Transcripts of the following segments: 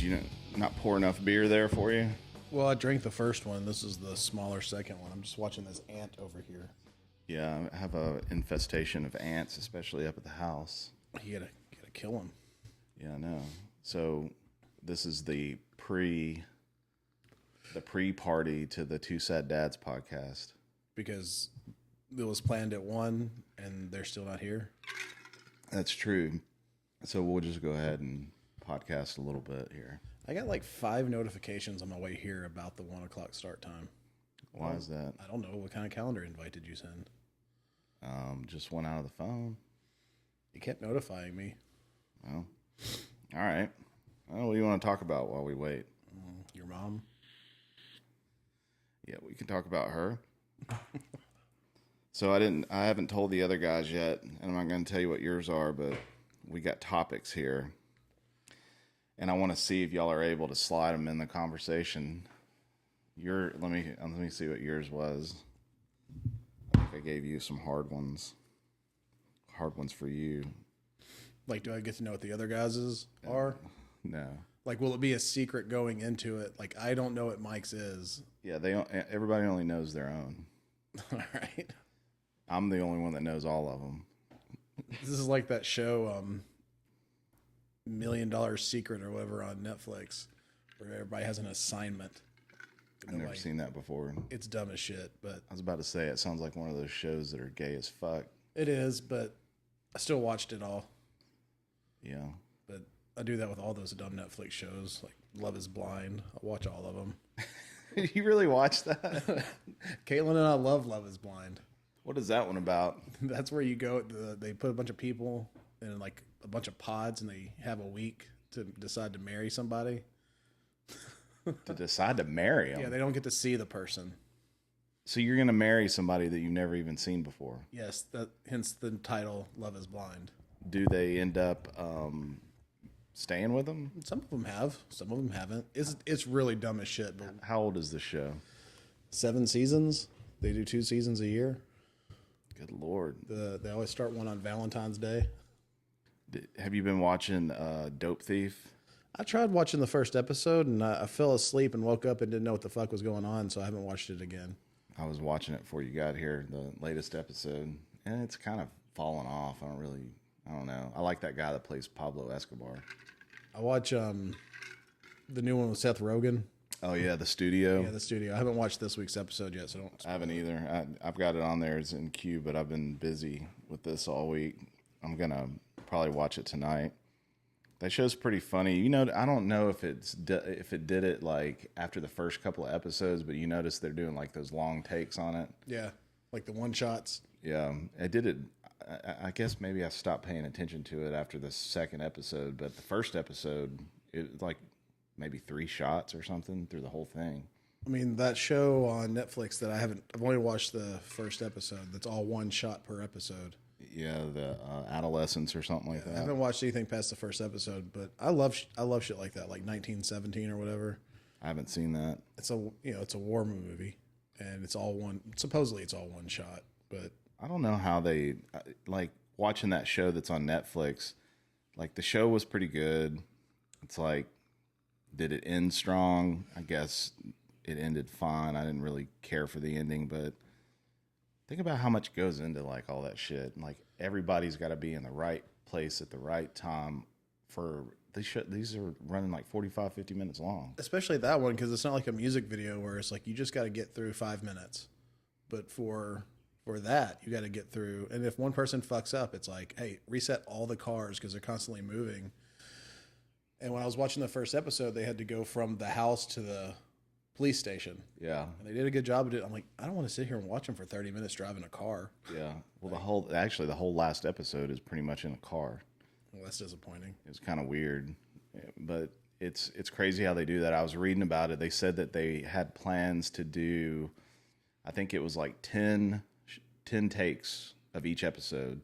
you not pour enough beer there for you? Well, I drank the first one. This is the smaller second one. I'm just watching this ant over here. Yeah, I have a infestation of ants, especially up at the house. You gotta kill them. Yeah, I know. So this is the pre-party to the Two Sad Dads podcast. Because it was planned at 1 and they're still not here. That's true. So we'll just go ahead and podcast a little bit here. I got like 5 notifications on my way here about the 1 o'clock start time. Why is that? I don't know. What kind of calendar invite did you send? Just went out of the phone. It kept notifying me. Well, all right. What do you want to talk about while we wait? Your mom? Yeah, we can talk about her. So I haven't told the other guys yet, and I'm not going to tell you what yours are, but we got topics here. And I want to see if y'all are able to slide them in the conversation. Let me see what yours was. I think I gave you some hard ones. Hard ones for you. Like, do I get to know what the other guys' are? No. Like, will it be a secret going into it? Like, I don't know what Mike's is. Yeah, everybody only knows their own. All right. I'm the only one that knows all of them. This is like that show, $1 Million Secret or whatever on Netflix, where everybody has an assignment. I've never seen that before. It's dumb as shit, but I was about to say, it sounds like one of those shows that are gay as fuck. it is, but I still watched it all. Yeah. But I do that with all those dumb Netflix shows, like Love is Blind. I watch all of them. You really watch that? Caitlin and I love Love is Blind. What is that one about? That's where you go. They put a bunch of people in like a bunch of pods, and they have a week to decide to marry somebody. To decide to marry them? Yeah, they don't get to see the person. So you're going to marry somebody that you've never even seen before? Yes, hence the title, Love is Blind. Do they end up staying with them? Some of them have, some of them haven't. It's really dumb as shit. But How old is the show? 7 seasons. They do 2 seasons a year. Good Lord. They always start one on Valentine's Day. Have you been watching Dope Thief? I tried watching the first episode, and I fell asleep and woke up and didn't know what the fuck was going on, so I haven't watched it again. I was watching it before you got here, the latest episode, and it's kind of fallen off. I don't know. I like that guy that plays Pablo Escobar. I watch the new one with Seth Rogen. Oh, yeah, The Studio. Yeah, The Studio. I haven't watched this week's episode yet, so don't. I haven't either. I've got it on there. It's in queue, but I've been busy with this all week. I'm going to probably watch it tonight. That show's pretty funny. You know, I don't know if it did it like after the first couple of episodes, but you notice they're doing like those long takes on it. Yeah, like the one shots. Yeah, I did it. I guess maybe I stopped paying attention to it after the second episode, but the first episode, it was like maybe 3 shots or something through the whole thing. I mean, that show on Netflix that I've only watched the first episode. That's all one shot per episode. Yeah, the Adolescence or something like that. I haven't watched anything past the first episode, but I love shit like that, like 1917 or whatever. I haven't seen that. It's a war movie, and it's all one. Supposedly, it's all one shot, but I don't know how they like watching that show that's on Netflix. Like the show was pretty good. It's like, did it end strong? I guess it ended fine. I didn't really care for the ending, but think about how much goes into like all that shit. Like everybody's got to be in the right place at the right time for these are running like 45, 50 minutes long. especially that one because it's not like a music video where it's like you just got to get through 5 minutes. But for that, you got to get through. And if one person fucks up, it's like, hey, reset all the cars because they're constantly moving. And when I was watching the first episode, they had to go from the house to the police station. Yeah. And they did a good job of it. I'm like, I don't want to sit here and watch them for 30 minutes driving a car. Yeah. Well, the whole last episode is pretty much in a car. Well, that's disappointing. It was kind of weird, but it's crazy how they do that. I was reading about it. They said that they had plans to do, I think it was like 10 takes of each episode.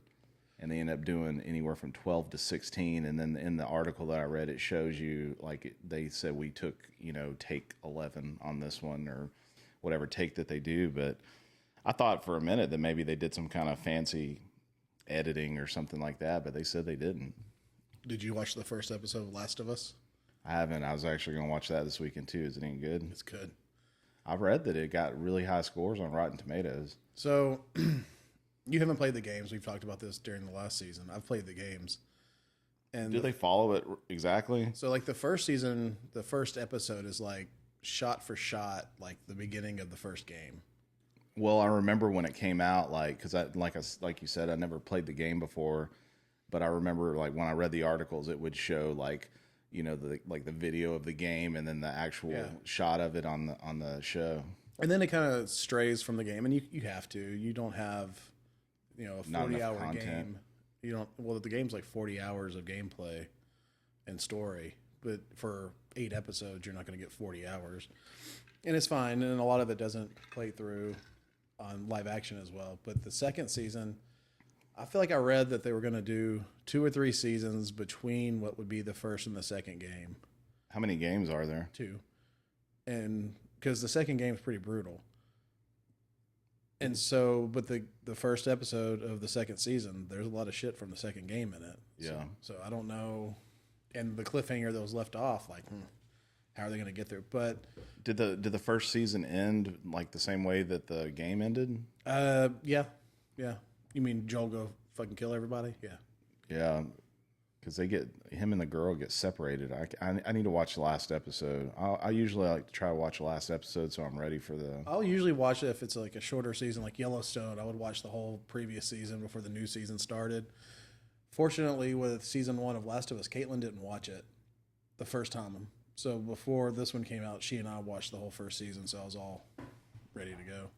And they end up doing anywhere from 12 to 16. And then in the article that I read, it shows you, like, they said we took, take 11 on this one or whatever take that they do. But I thought for a minute that maybe they did some kind of fancy editing or something like that, but they said they didn't. Did you watch the first episode of Last of Us? I haven't. I was actually going to watch that this weekend too. Is it any good? It's good. I've read that it got really high scores on Rotten Tomatoes. So, you haven't played the games. We've talked about this during the last season. I've played the games. And Do they follow it exactly? So, like the first season, the first episode is like shot for shot, like the beginning of the first game. Well, I remember when it came out, because like you said, I never played the game before, but I remember like when I read the articles, it would show the video of the game and then the actual shot of it on the show. And then it kind of strays from the game, and you have to. You don't have, a 40-hour game. You don't. Well, the game's like 40 hours of gameplay and story, but for 8 episodes, you're not going to get 40 hours, and it's fine. And a lot of it doesn't play through on live action as well. But the second season, I feel like I read that they were going to do 2 or 3 seasons between what would be the first and the second game. How many games are there? 2, and because the second game is pretty brutal. And so, but the first episode of the second season, there's a lot of shit from the second game in it. Yeah. So I don't know. And the cliffhanger that was left off, like, how are they going to get there? But did the first season end like the same way that the game ended? Yeah. You mean Joel go fucking kill everybody? Yeah. Yeah. Because him and the girl get separated. I need to watch the last episode. I usually like to try to watch the last episode so I'm ready for the... I'll usually watch it if it's like a shorter season, like Yellowstone. I would watch the whole previous season before the new season started. Fortunately, with season 1 of Last of Us, Caitlin didn't watch it the first time. So before this one came out, she and I watched the whole first season, so I was all ready to go.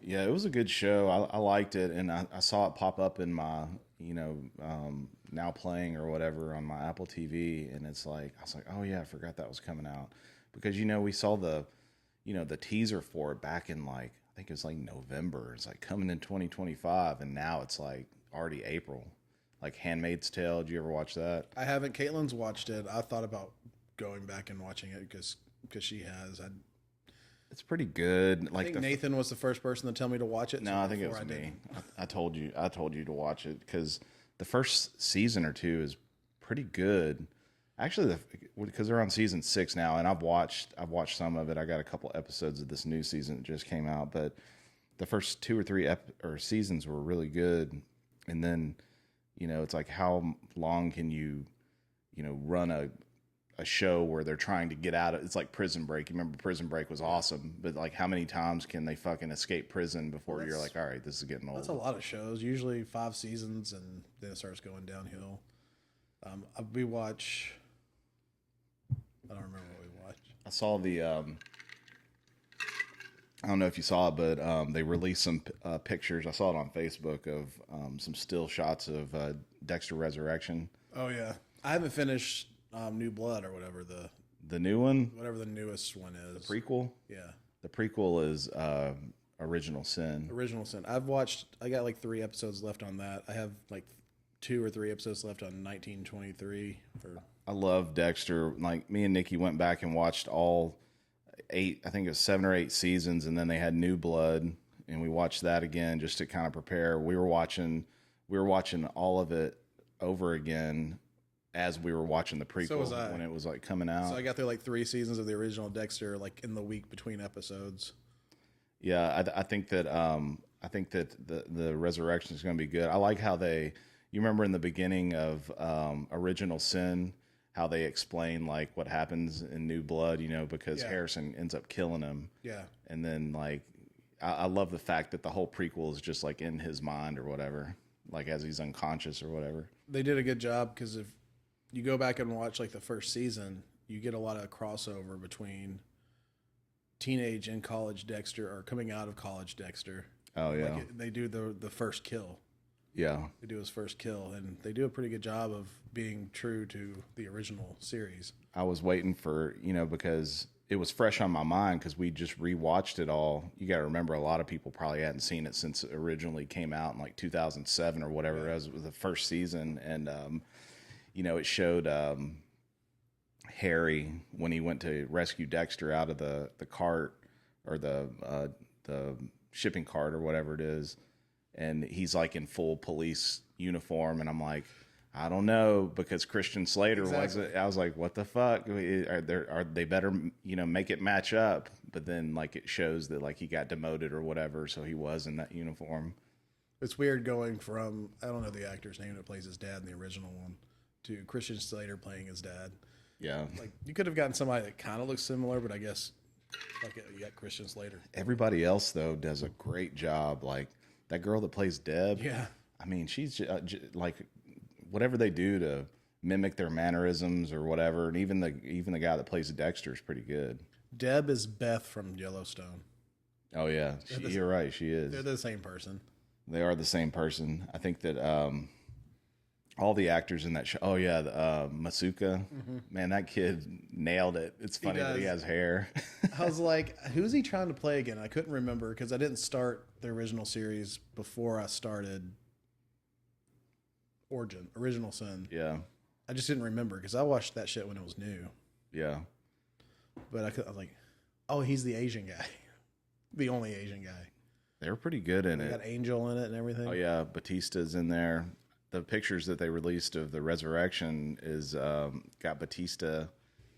Yeah, it was a good show. I liked it, and I saw it pop up in my, now playing or whatever on my Apple TV, and it's like, I was like, oh yeah, I forgot that was coming out. Because, we saw the teaser for it back in I think it was like November. It's like coming in 2025, and now it's like already April. Like Handmaid's Tale, did you ever watch that? I haven't. Caitlin's watched it. I thought about going back and watching it because she has. It's pretty good. I think Nathan was the first person to tell me to watch it. No, I think it was me. I told you to watch it because the first season or 2 is pretty good. Actually, because they're on season 6 now, and I've watched some of it. I got a couple episodes of this new season that just came out, but the first 2 or 3 seasons were really good. And then, it's like how long can you, run a show where they're trying to get out of it's like Prison Break. You remember Prison Break was awesome, but like how many times can they fucing escape prison before you're like, all right, this is getting old? That's a lot of shows, usually 5 seasons, and then it starts going downhill. We watch, I don't remember what we watched. I saw the I don't know if you saw it, but they released some pictures. I saw it on Facebook of some still shots of Dexter Resurrection. Oh yeah, I haven't finished New Blood or whatever the new one, whatever the newest one is. The prequel. Yeah, the prequel is Original Sin. Original Sin. I got like 3 episodes left on that. I have like 2 or 3 episodes left on 1923. I love Dexter. Like me and Nikki went back and watched all 8, I think it was 7 or 8 seasons, and then they had New Blood, and we watched that again just to kind of prepare. We were watching all of it over again as we were watching the prequel when it was like coming out. So I got through like 3 seasons of the original Dexter like in the week between episodes. Yeah, I think that the Resurrection is going to be good. I like how you remember in the beginning of Original Sin, how they explain like what happens in New Blood, because Harrison ends up killing him. Yeah. And then like, I love the fact that the whole prequel is just like in his mind or whatever, like as he's unconscious or whatever. They did a good job because if you go back and watch like the first season, you get a lot of crossover between teenage and college Dexter or coming out of college Dexter. Oh yeah. They do the first kill. Yeah. They do his first kill, and they do a pretty good job of being true to the original series. I was waiting for, because it was fresh on my mind because we just rewatched it all. You got to remember, a lot of people probably hadn't seen it since it originally came out in like 2007 or whatever. It was the first season, and it showed Harry when he went to rescue Dexter out of the cart or the shipping cart or whatever it is. And he's like in full police uniform, and I'm like, I don't know, because Christian Slater Exactly. wasn't. I was like, what the fuck? Are they better, make it match up? But then like it shows that like he got demoted or whatever, so he was in that uniform. It's weird going from, I don't know the actor's name that plays his dad in the original one, to Christian Slater playing his dad. Yeah. Like, you could have gotten somebody that kind of looks similar, but I guess like you got Christian Slater. Everybody else though does a great job. Like that girl that plays Deb. Yeah. I mean, she's like whatever they do to mimic their mannerisms or whatever, and even the guy that plays Dexter is pretty good. Deb is Beth from Yellowstone. Oh yeah, you're right. She is. They're the same person. They are the same person. I think that all the actors in that show. Oh yeah, Masuka. Man, that kid nailed it. It's funny that he has hair. I was like, who's he trying to play again? I couldn't remember because I didn't start the original series before I started Original Sin. Yeah. I just didn't remember because I watched that shit when it was new. Yeah. But I was like, oh, he's the Asian guy. The only Asian guy. They were pretty good in They it. got Angel in it and everything. Oh yeah, Batista's in there. The pictures that they released of the Resurrection is got Batista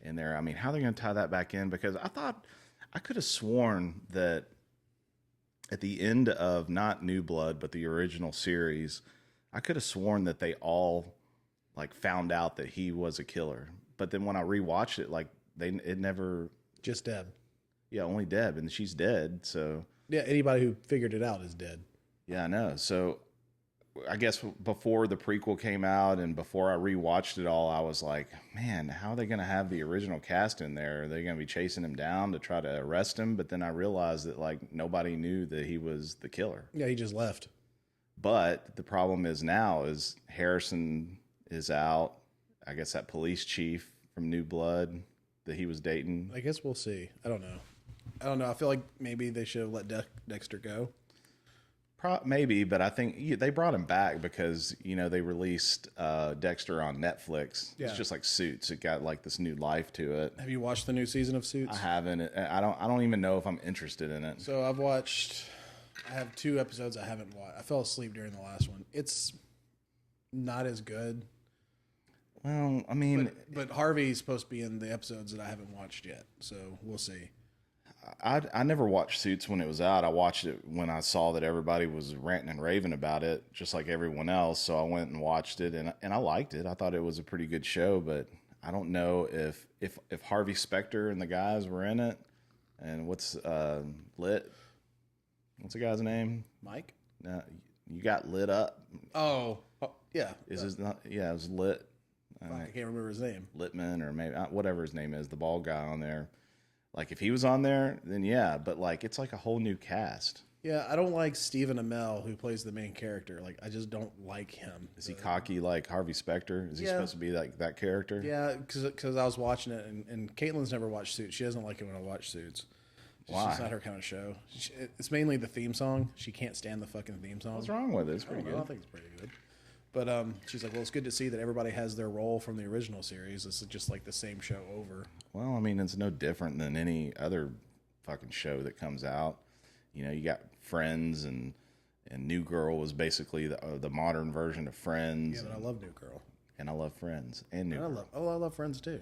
in there. I mean, how are they going to tie that back in? Because I could have sworn that at the end of not New Blood but the original series, I could have sworn that they all like found out that he was a killer. But then when I rewatched it, like it never. Just Deb. Yeah, only Deb, and she's dead. So yeah, anybody who figured it out is dead. yeah, I know. So I guess before the prequel came out and before I rewatched it all, I was like, man, how are they going to have the original cast in there? Are they going to be chasing him down to try to arrest him? But then I realized that like nobody knew that he was the killer. Yeah, he just left. But the problem is now is Harrison is out. I guess that police chief from New Blood that he was dating. I guess we'll see. I don't know. I feel like maybe they should have let Dexter go. Maybe, but I think they brought him back because they released Dexter on Netflix. Yeah. It's just like Suits. It got like this new life to it. Have you watched the new season of Suits? I haven't. I don't even know if I'm interested in it. So I have 2 episodes I haven't watched. I fell asleep during the last one. It's not as good. Well, I mean, but Harvey's supposed to be in the episodes that I haven't watched yet. So we'll see. I never watched Suits when it was out. I watched it when I saw that everybody was ranting and raving about it, just like everyone else. So I went and watched it, and I liked it. I thought it was a pretty good show, but I don't know if Harvey Specter and the guys were in it. And what's Lit? What's the guy's name? Mike? No, you got Lit Up. Oh yeah. Is his not? Yeah, it was Lit. I can't remember his name. Littman or maybe whatever his name is, the bald guy on there. Like if he was on there, then yeah. But like it's like a whole new cast. Yeah, I don't like Stephen Amell, who plays the main character. Like I just don't like him. Is he cocky like Harvey Specter? Is he supposed to be like that character? Yeah, because I was watching it, and Caitlin's never watched Suits. She doesn't like it when I watch Suits. Why? It's not her kind of show. It's mainly the theme song. She can't stand the fucking theme song. What's wrong with it? It's pretty good. I think it's pretty good. But she's like, well, it's good to see that everybody has their role from the original series. This is just like the same show over. Well, I mean, it's no different than any other fucking show that comes out. You got Friends and New Girl was basically the modern version of Friends. Yeah, but I love New Girl. And I love Friends and New Girl. I love Friends too.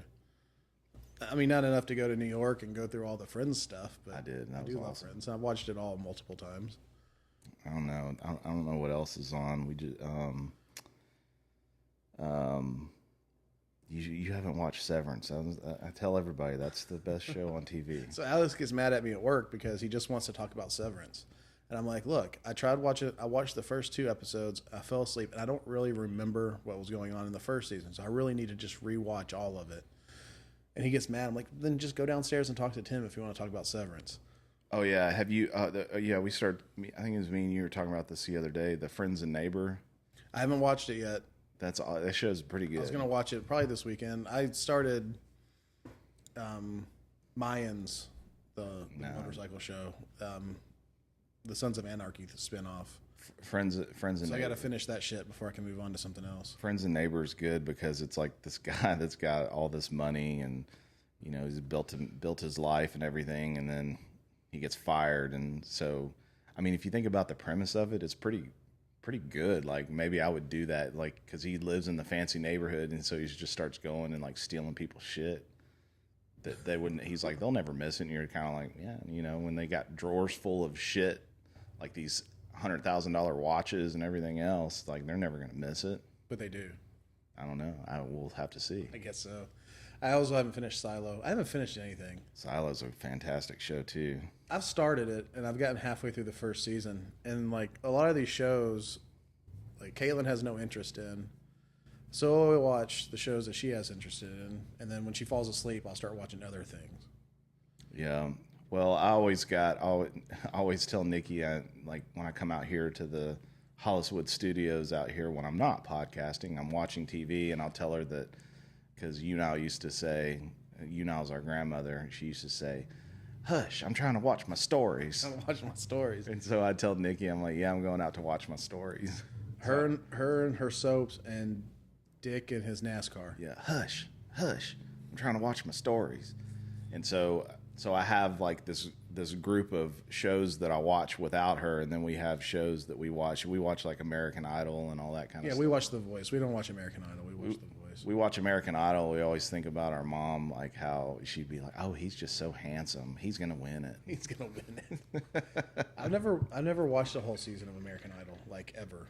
I mean, not enough to go to New York and go through all the Friends stuff, but I did. I do love Friends. I've watched it all multiple times. I don't know. I don't know what else is on. We just you haven't watched Severance. I tell everybody that's the best show on TV. So Alex gets mad at me at work because he just wants to talk about Severance. And I'm like, look, I tried watching it. I watched the first 2 episodes. I fell asleep, and I don't really remember what was going on in the first season. So I really need to just rewatch all of it. And he gets mad. I'm like, then just go downstairs and talk to Tim if you want to talk about Severance. Oh yeah, have you? Yeah, we started. I think it was me and you were talking about this the other day. The Friends and Neighbor. I haven't watched it yet. That show's pretty good. I was gonna watch it probably this weekend. I started Mayans, the motorcycle show, the Sons of Anarchy spinoff. Friends and So I got to Neighbor. finish that shit before I can move on to something else. Friends and Neighbor is good because it's like this guy that's got all this money and he's built his life and everything, and then he gets fired. And so, I mean, if you think about the premise of it, it's pretty pretty good. Like maybe I would do that, like because he lives in the fancy neighborhood, and so he just starts going and like stealing people's shit. That they wouldn't. He's like, they'll never miss it. And you're kind of like, yeah, you know, when they got drawers full of shit, like these $100,000 watches and everything else, like they're never gonna miss it. But they do. I don't know. I will have to see. I guess so. I also haven't finished Silo. I haven't finished anything. Silo's a fantastic show too. I've started it, and I've gotten halfway through the first season. And, like, a lot of these shows, like, Caitlin has no interest in. So I'll watch the shows that she has interest in. And then when she falls asleep, I'll start watching other things. Yeah. Well, I always tell Nikki, like, when I come out here to the Hollywood studios out here, when I'm not podcasting, I'm watching TV, and I'll tell her that, because Yunao used to say, Yunao's our grandmother, she used to say, hush, I'm trying to watch my stories. I'm watching my stories. And so I tell Nikki, I'm like, yeah, I'm going out to watch my stories. Her and her soaps and Dick and his NASCAR. Yeah, hush, I'm trying to watch my stories. And so I have like this group of shows that I watch without her, and then we have shows that we watch. We watch like American Idol and all that kind of stuff. Yeah, we watch The Voice. We don't watch American Idol. We watch The Voice. We watch American Idol. We always think about our mom, like how she'd be like, oh, he's just so handsome. He's going to win it. He's going to win it. I've never watched a whole season of American Idol, like ever.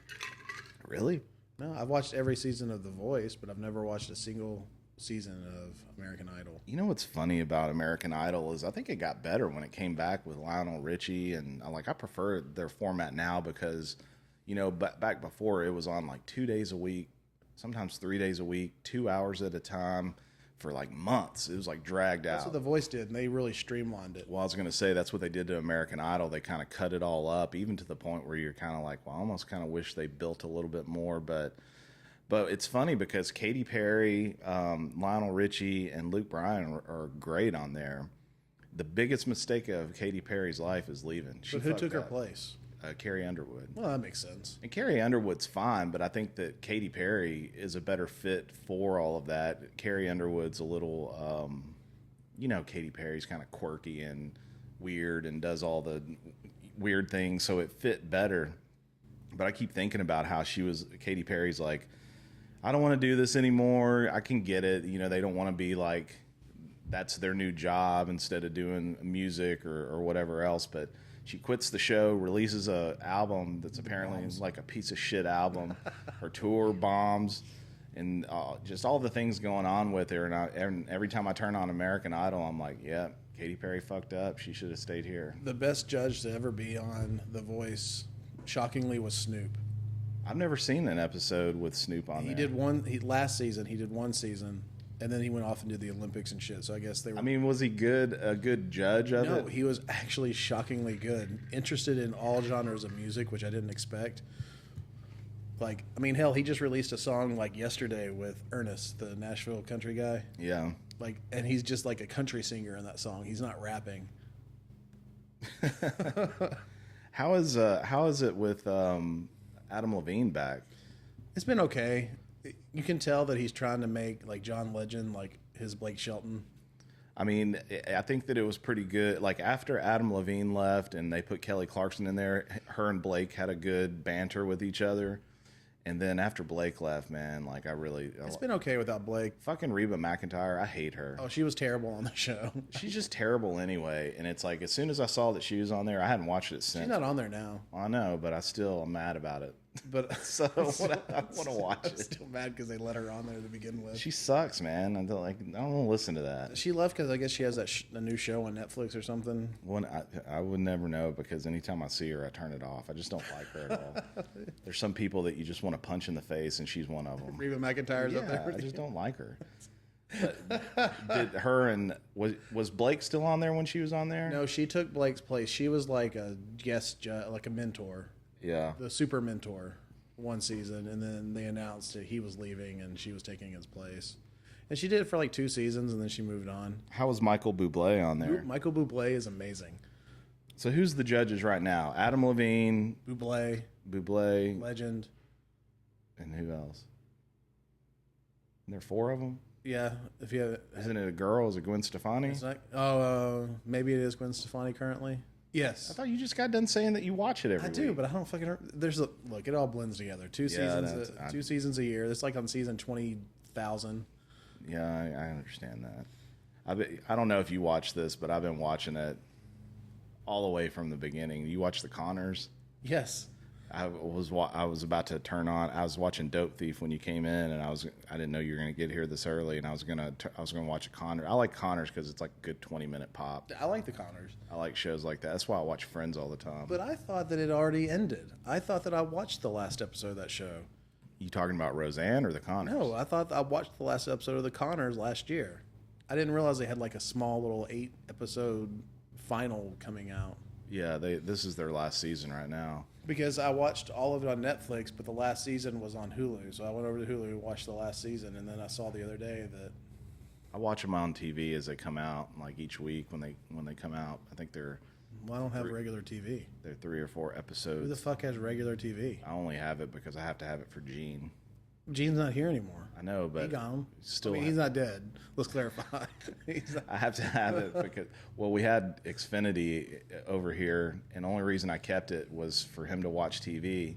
Really? No, I've watched every season of The Voice, but I've never watched a single season of American Idol. You know what's funny about American Idol is I think it got better when it came back with Lionel Richie, and I prefer their format now because, you know, back before it was on like 2 days a week, sometimes 3 days a week, 2 hours at a time for like months. It was like dragged out. That's what The Voice did, and they really streamlined it. Well, I was going to say that's what they did to American Idol. They kind of cut it all up, even to the point where you're kind of like, well, I almost kind of wish they built a little bit more, but it's funny because Katy Perry, Lionel Richie, and Luke Bryan are great on there. The biggest mistake of Katy Perry's life is leaving. But who took her place? Carrie Underwood. Well, that makes sense. And Carrie Underwood's fine, but I think that Katy Perry is a better fit for all of that. Carrie Underwood's a little, you know, Katy Perry's kind of quirky and weird and does all the weird things, so it fit better. But I keep thinking about how Katy Perry's like, I don't want to do this anymore. I can get it. You know, they don't want to be like, that's their new job instead of doing music or whatever else. But she quits the show, releases a album that's apparently like a piece of shit album. Her tour bombs, and just all the things going on with her. And every time I turn on American Idol, I'm like, yeah, Katy Perry fucked up. She should have stayed here. The best judge to ever be on The Voice, shockingly, was Snoop. I've never seen an episode with Snoop on there. Last season, he did one season, and then he went off and did the Olympics and shit. So I guess they were... I mean, was he a good judge of it? No, he was actually shockingly good. Interested in all genres of music, which I didn't expect. Like, I mean, hell, he just released a song like yesterday with Ernest, the Nashville country guy. Yeah. Like, and he's just like a country singer in that song. He's not rapping. How is it with Adam Levine back? It's been okay. You can tell that he's trying to make like John Legend, like his Blake Shelton. I mean, I think that it was pretty good. Like after Adam Levine left and they put Kelly Clarkson in there, her and Blake had a good banter with each other. And then after Blake left, man, like it's been okay without Blake. Fucking Reba McEntire, I hate her. Oh, she was terrible on the show. She's just terrible anyway. And it's like, as soon as I saw that she was on there, I hadn't watched it since. She's not on there now. I know, but I'm mad about it. But so I want to watch it. I'm still mad because they let her on there to begin with. She sucks, man. I don't want to listen to that. She left because I guess she has a new show on Netflix or something. I would never know because anytime I see her, I turn it off. I just don't like her at all. There's some people that you just want to punch in the face, and she's one of them. Reba McEntire's up there. I just don't like her. Was Blake still on there when she was on there? No, she took Blake's place. She was like a guest, like a mentor. Yeah. The super mentor one season, and then they announced that he was leaving and she was taking his place. And she did it for like 2 seasons, and then she moved on. How was Michael Bublé on there? Michael Bublé is amazing. So who's the judges right now? Adam Levine, Bublé, Legend. And who else? And there are 4 of them? Yeah. If you have, Isn't it a girl? Is it Gwen Stefani? It's not, maybe it is Gwen Stefani currently. Yes. I thought you just got done saying that you watch it every I week. do, but I don't fucking. Look, it all blends together. Two seasons a year. It's like on season 20,000. Yeah, I understand that. I don't know if you watch this, but I've been watching it all the way from the beginning. You watch the Connors? Yes. I was about to turn on. I was watching Dope Thief when you came in, and I didn't know you were going to get here this early, and I was gonna watch a Connor. I like Connors because it's like a good 20-minute pop. I like the Connors. I like shows like that. That's why I watch Friends all the time. But I thought that it already ended. I thought that I watched the last episode of that show. You talking about Roseanne or the Connors? No, I thought I watched the last episode of the Connors last year. I didn't realize they had like a small little 8-episode final coming out. Yeah, this is their last season right now. Because I watched all of it on Netflix, but the last season was on Hulu. So I went over to Hulu and watched the last season, and then I saw the other day that I watch them on TV as they come out, like each week when they come out. I think they're. Well, I don't have regular TV. They're 3 or 4 episodes. Who the fuck has regular TV? I only have it because I have to have it for Gene. Gene's not here anymore. I know, but he's gone. Still, he's not dead. Let's clarify. I have to have it because we had Xfinity over here, and the only reason I kept it was for him to watch TV.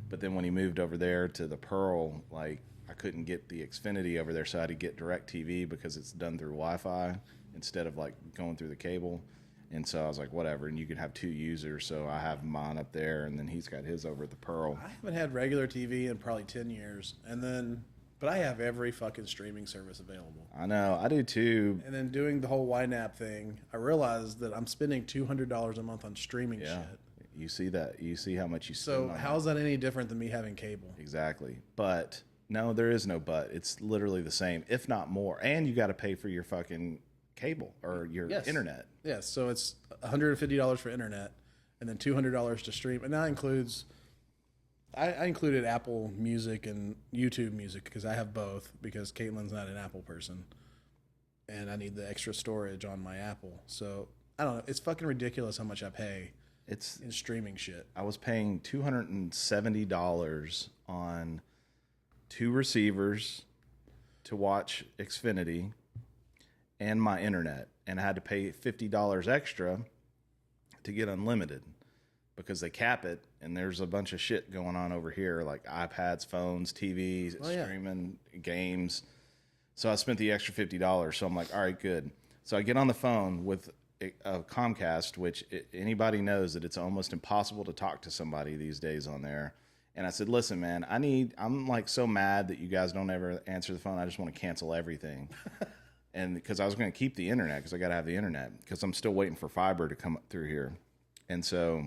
But then when he moved over there to the Pearl, like I couldn't get the Xfinity over there, so I had to get DirecTV because it's done through Wi-Fi instead of like going through the cable. And so I was like, whatever. And you can have 2 users, so I have mine up there, and then he's got his over at the Pearl. I haven't had regular TV in probably 10 years, but I have every fucking streaming service available. I know, I do too. And then doing the whole YNAB thing, I realized that I'm spending $200 a month on streaming shit. You see that? You see how much you spend. So how's that any different than me having cable? Exactly. But no, there is no but. It's literally the same, if not more. And you got to pay for your fucking cable or your internet. Yes, so it's $150 for internet and then $200 to stream. And that includes, I included Apple Music and YouTube Music because I have both because Caitlin's not an Apple person. And I need the extra storage on my Apple. So, I don't know. It's fucking ridiculous how much I pay in streaming shit. I was paying $270 on 2 receivers to watch Xfinity and my internet, and I had to pay $50 extra to get unlimited because they cap it, and there's a bunch of shit going on over here, like iPads, phones, TVs, streaming, games. So I spent the extra $50, so I'm like, all right, good. So I get on the phone with Comcast, which anybody knows that it's almost impossible to talk to somebody these days on there. And I said, listen, man, I'm like so mad that you guys don't ever answer the phone. I just want to cancel everything. And because I was going to keep the internet because I got to have the internet because I'm still waiting for fiber to come through here. And so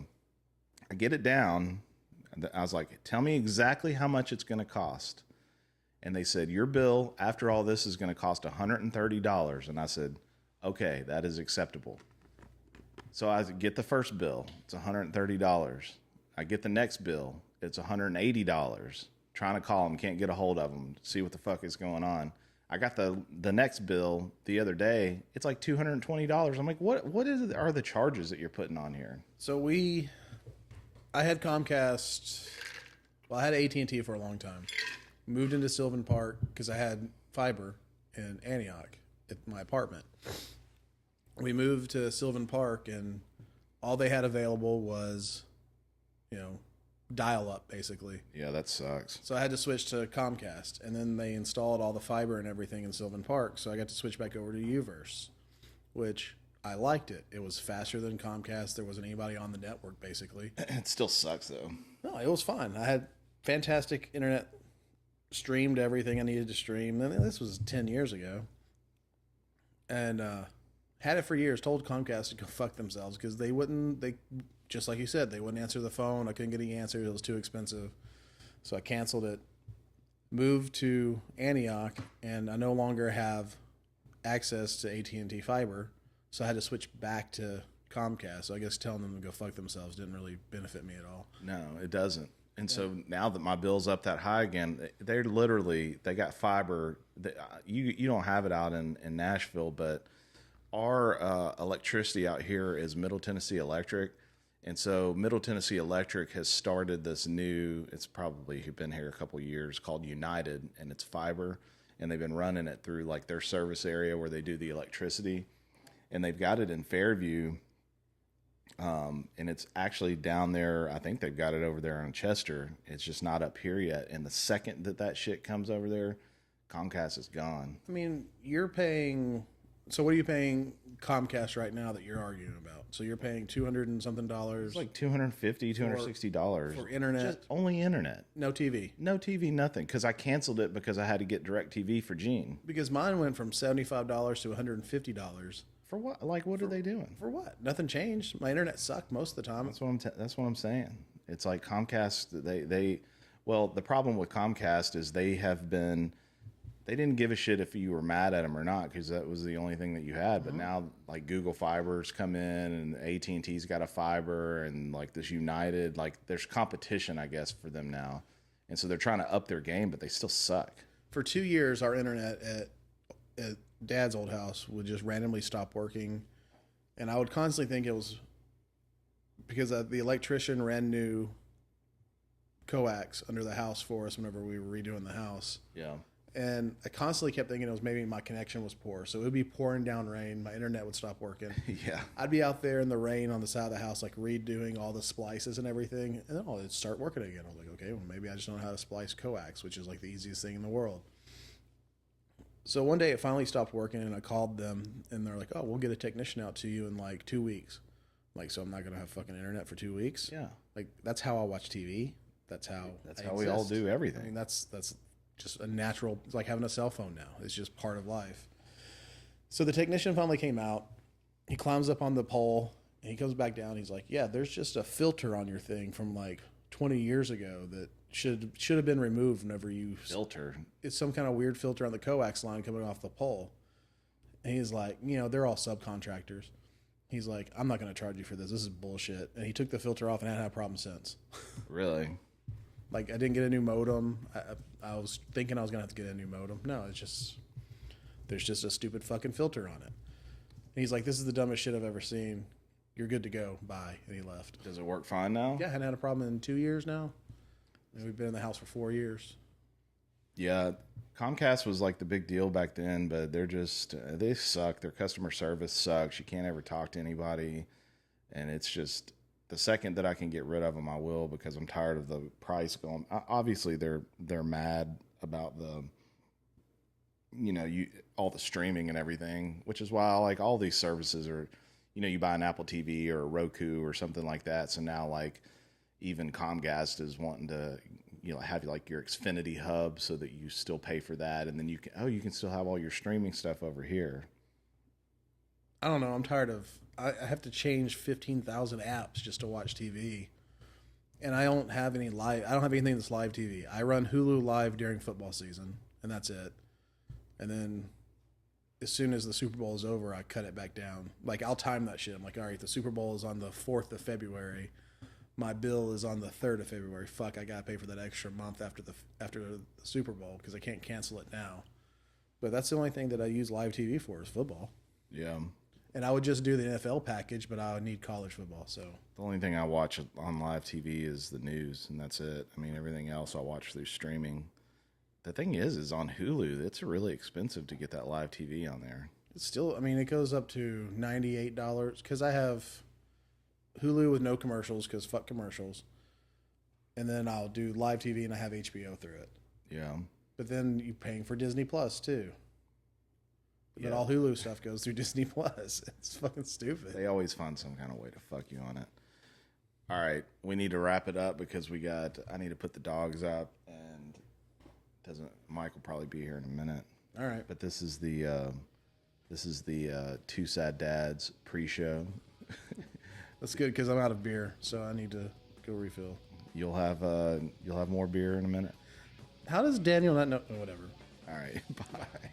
I get it down. I was like, tell me exactly how much it's going to cost. And they said, your bill after all this is going to cost $130. And I said, okay, that is acceptable. So I get the first bill. It's $130. I get the next bill. It's $180. Trying to call them, can't get a hold of them, see what the fuck is going on. I got the next bill the other day. It's like $220. I'm like, what are the charges that you're putting on here? So I had Comcast. Well, I had AT&T for a long time. Moved into Sylvan Park because I had fiber in Antioch at my apartment. We moved to Sylvan Park, and all they had available was, dial up basically. Yeah, that sucks. So I had to switch to Comcast, and then they installed all the fiber and everything in Sylvan Park. So I got to switch back over to Uverse, which I liked it. It was faster than Comcast. There wasn't anybody on the network basically. It still sucks though. No, it was fine. I had fantastic internet, streamed everything I needed to stream. And this was 10 years ago, and had it for years. Told Comcast to go fuck themselves because they wouldn't. Just like you said, they wouldn't answer the phone. I couldn't get any answers. It was too expensive. So I canceled it, moved to Antioch, and I no longer have access to AT&T fiber. So I had to switch back to Comcast. So I guess telling them to go fuck themselves didn't really benefit me at all. No, it doesn't. And so now that my bill's up that high again, they got fiber. You don't have it out in Nashville, but our electricity out here is Middle Tennessee Electric. And so Middle Tennessee Electric has started this new, it's probably been here a couple of years, called United, and it's fiber. And they've been running it through like their service area where they do the electricity. And they've got it in Fairview. And it's actually down there. I think they've got it over there on Chester. It's just not up here yet. And the second that shit comes over there, Comcast is gone. I mean, you're paying. So what are you paying Comcast right now that you're arguing about? So you're paying $200 and something. It's like $250, $260 for internet. Just only internet. No TV. No TV, nothing. Because I canceled it because I had to get DirecTV for Gene. Because mine went from $75 to $150. For what? Like, what are they doing? For what? Nothing changed. My internet sucked most of the time. That's what I'm saying. It's like Comcast. Well, the problem with Comcast is they didn't give a shit if you were mad at them or not, because that was the only thing that you had. But now, like, Google Fiber's come in, and AT&T's got a fiber, and like this United, like there's competition, I guess, for them now, and so they're trying to up their game, but they still suck. For 2 years, our internet at Dad's old house would just randomly stop working, and I would constantly think it was because the electrician ran new coax under the house for us whenever we were redoing the house. Yeah. And I constantly kept thinking it was maybe my connection was poor. So it would be pouring down rain. My internet would stop working. Yeah. I'd be out there in the rain on the side of the house, like redoing all the splices and everything. And then it'd start working again. I was like, okay, well, maybe I just don't know how to splice coax, which is like the easiest thing in the world. So one day it finally stopped working, and I called them, and they're like, oh, we'll get a technician out to you in like 2 weeks. Like, so I'm not going to have fucking internet for 2 weeks? Yeah. Like, that's how I watch TV. That's how we all do everything. I mean, that's just a natural, it's like having a cell phone now. It's just part of life. So the technician finally came out. He climbs up on the pole, and he comes back down. He's like, yeah, there's just a filter on your thing from like 20 years ago that should have been removed whenever you... Filter? It's some kind of weird filter on the coax line coming off the pole. And he's like, they're all subcontractors. He's like, I'm not going to charge you for this. This is bullshit. And he took the filter off and hadn't had a problem since. Really? Like, I didn't get a new modem. I was thinking I was going to have to get a new modem. No, there's just a stupid fucking filter on it. And he's like, this is the dumbest shit I've ever seen. You're good to go. Bye. And he left. Does it work fine now? Yeah, I hadn't had a problem in 2 years now. And we've been in the house for 4 years. Yeah, Comcast was like the big deal back then, but they suck. Their customer service sucks. You can't ever talk to anybody. And it's just, the second that I can get rid of them, I will, because I'm tired of the price going. Obviously, they're mad about all the streaming and everything, which is why like all these services are, you buy an Apple TV or a Roku or something like that. So now like even Comcast is wanting to, have like your Xfinity hub so that you still pay for that, and then you can still have all your streaming stuff over here. I don't know. I'm tired of. I have to change 15,000 apps just to watch TV, and I don't have any live. I don't have anything that's live TV. I run Hulu Live during football season, and that's it. And then, as soon as the Super Bowl is over, I cut it back down. Like, I'll time that shit. I'm like, all right, the Super Bowl is on the 4th of February. My bill is on the 3rd of February. Fuck, I gotta pay for that extra month after the Super Bowl because I can't cancel it now. But that's the only thing that I use live TV for is football. Yeah. And I would just do the NFL package, but I would need college football. So the only thing I watch on live TV is the news, and that's it. I mean, everything else I watch through streaming. The thing is on Hulu, it's really expensive to get that live TV on there. It's still, I mean, it goes up to $98 because I have Hulu with no commercials because fuck commercials. And then I'll do live TV and I have HBO through it. Yeah. But then you're paying for Disney Plus too. But Yeah. all Hulu stuff goes through Disney Plus. It's fucking stupid. They always find some kind of way to fuck you on it. All right, we need to wrap it up because I need to put the dogs up, and Mike will probably be here in a minute. All right. But this is the Two Sad Dads pre-show. That's good because I'm out of beer, so I need to go refill. You'll have more beer in a minute. How does Daniel not know? Oh, whatever. All right, bye.